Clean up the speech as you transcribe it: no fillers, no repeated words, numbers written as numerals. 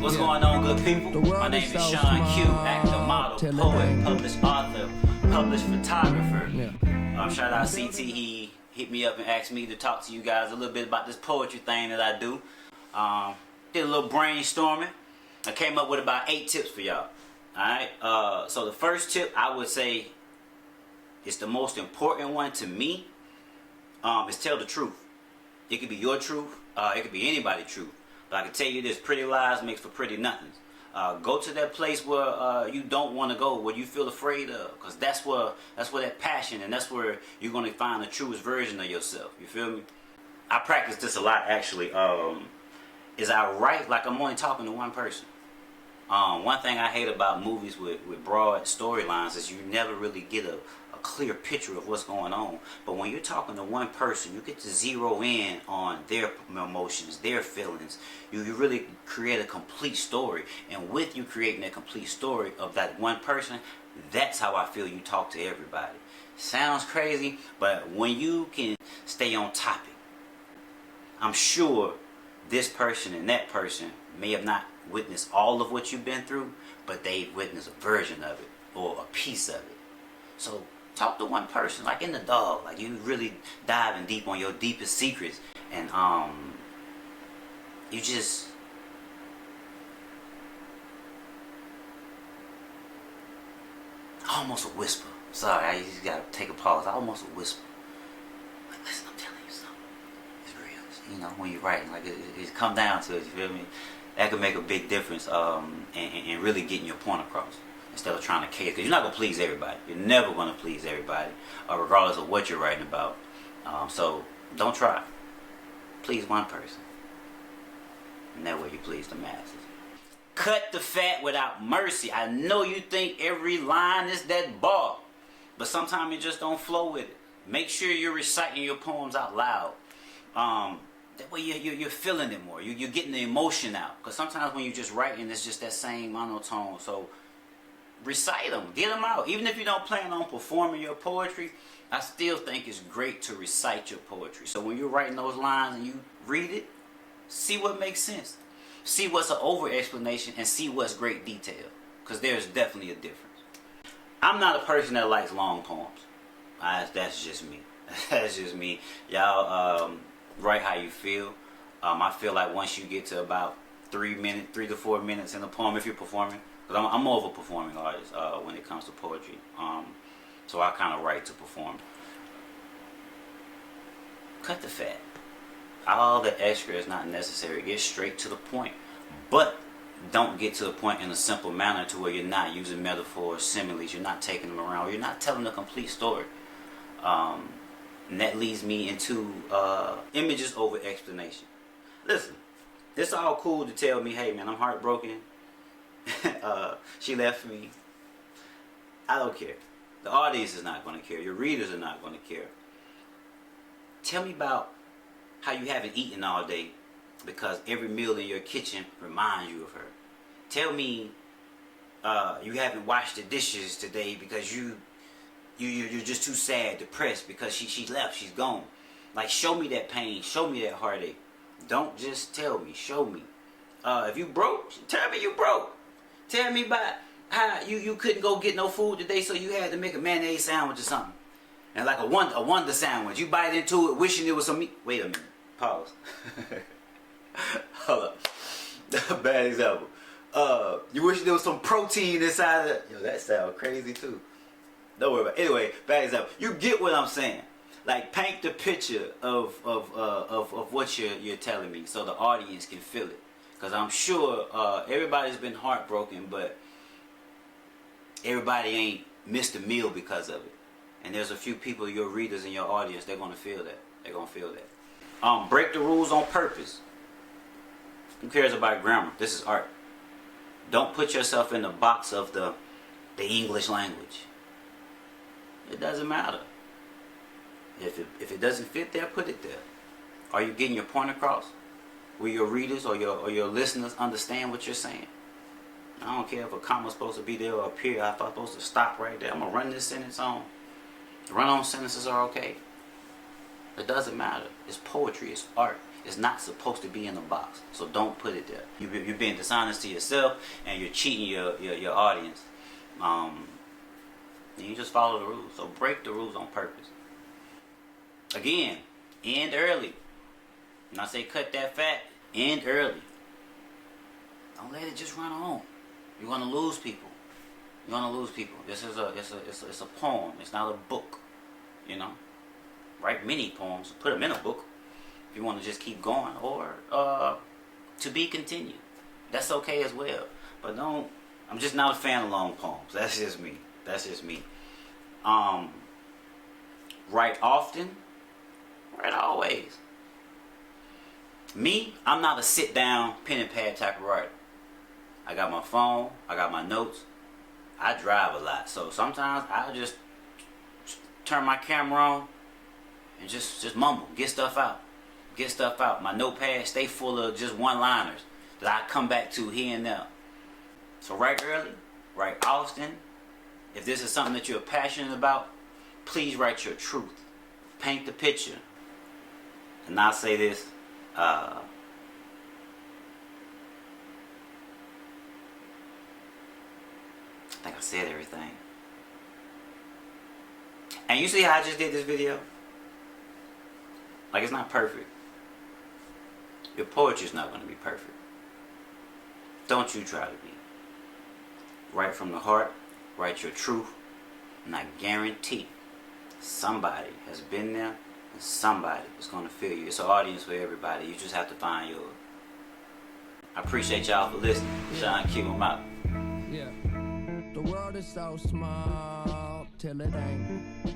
What's going on, good people? My name is Sean Q, actor, model, poet, published author, published photographer. Shout out CT, he hit me up and asked me to talk to you guys a little bit about this poetry thing that I do. Did a little brainstorming. I came up with about 8 tips for y'all. Alright, so the first tip I would say is the most important one to me, is tell the truth. It could be your truth, it could be anybody's truth. But I can tell you this, pretty lies makes for pretty nothings. Go to that place where you don't want to go, where you feel afraid of, because that's where that passion, and that's where you're going to find the truest version of yourself. You feel me? I practice this a lot, actually. Is I write like I'm only talking to one person. One thing I hate about movies with broad storylines is you never really get a clear picture of what's going on. But when you're talking to one person, you get to zero in on their emotions, their feelings. You really create a complete story. And with you creating a complete story of that one person, that's how I feel you talk to everybody. Sounds crazy, but when you can stay on topic, I'm sure this person and that person may have not witnessed all of what you've been through, but they've witnessed a version of it or a piece of it. So talk to one person, like in the dog, like you really diving deep on your deepest secrets, and you just almost a whisper. Sorry, I just gotta take a pause. Almost a whisper. Like, listen, I'm telling you something. It's real. You know, when you're writing, like it come down to it. You feel me? That could make a big difference, and really getting your point across, instead of trying to cater, because you're not going to please everybody. You're never going to please everybody, regardless of what you're writing about. So don't try. Please one person, and that way you please the masses. Cut the fat without mercy. I know you think every line is that bar, but sometimes it just don't flow with it. Make sure you're reciting your poems out loud. That way you're feeling it more. You're getting the emotion out. Because sometimes when you're just writing, it's just that same monotone. So recite them, get them out. Even if you don't plan on performing your poetry, I still think it's great to recite your poetry. So when you're writing those lines and you read it, see what makes sense. See what's an over explanation and see what's great detail. Because there's definitely a difference. I'm not a person that likes long poems. That's just me. That's just me. Y'all write how you feel. I feel like once you get to about 3 to 4 minutes in a poem, if you're performing, because I'm more of a performing artist when it comes to poetry. So I kind of write to perform. Cut the fat. All the extra is not necessary. Get straight to the point. But don't get to the point in a simple manner to where you're not using metaphors, similes, you're not taking them around, or you're not telling a complete story. And that leads me into images over explanation. Listen, it's all cool to tell me, hey man, I'm heartbroken. She left me. I don't care. The audience is not going to care. Your readers are not going to care. Tell me about how you haven't eaten all day because every meal in your kitchen reminds you of her. Tell me you haven't washed the dishes today because you're just too sad, depressed because she left, she's gone. Like, show me that pain, show me that heartache. Don't just tell me, show me. If you broke, tell me you broke. Tell me about how you couldn't go get no food today, so you had to make a mayonnaise sandwich or something. And like a wonder sandwich. You bite into it wishing there was some meat. Wait a minute. Pause. Hold up. Bad example. You wish there was some protein inside of it. Yo, that sounds crazy too. Don't worry about it. Anyway, bad example. You get what I'm saying. Like, paint the picture of what you're telling me so the audience can feel it. Because I'm sure everybody's been heartbroken, but everybody ain't missed a meal because of it. And there's a few people, your readers and your audience, they're going to feel that. They're going to feel that. Break the rules on purpose. Who cares about grammar? This is art. Don't put yourself in the box of the English language. It doesn't matter. If it doesn't fit there, put it there. Are you getting your point across? Will your readers or your listeners understand what you're saying? I don't care if a comma's supposed to be there or a period. If I'm supposed to stop right there, I'm going to run this sentence on. Run-on sentences are okay. It doesn't matter. It's poetry. It's art. It's not supposed to be in a box, so don't put it there. You're being dishonest to yourself, and you're cheating your audience. You just follow the rules. So break the rules on purpose. Again, end early. When I say cut that fat, end early. Don't let it just run on. You're gonna lose people. You're gonna lose people. This is it's a poem. It's not a book. You know, write mini poems. Put them in a book if you want to just keep going, or to be continued. That's okay as well. But don't. I'm just not a fan of long poems. That's just me. That's just me. Write often. Write always. Me, I'm not a sit down pen and pad type of writer. I got my phone. I got my notes. I drive a lot, so sometimes I'll just turn my camera on and just mumble, get stuff out. Get stuff out. My notepad stay full of just one-liners that I come back to here and there. So write early, write often. If this is something that you're passionate about, please write your truth. Paint the picture. And I'll say this, I think I said everything. And you see how I just did this video? Like, it's not perfect. Your poetry's not going to be perfect. Don't you try to be. Write from the heart. Write your truth. And I guarantee somebody has been there and somebody is going to feel you. It's an audience for everybody. You just have to find yours. I appreciate y'all for listening. Sean Q, I'm out. Yeah. The world is so small till it ain't.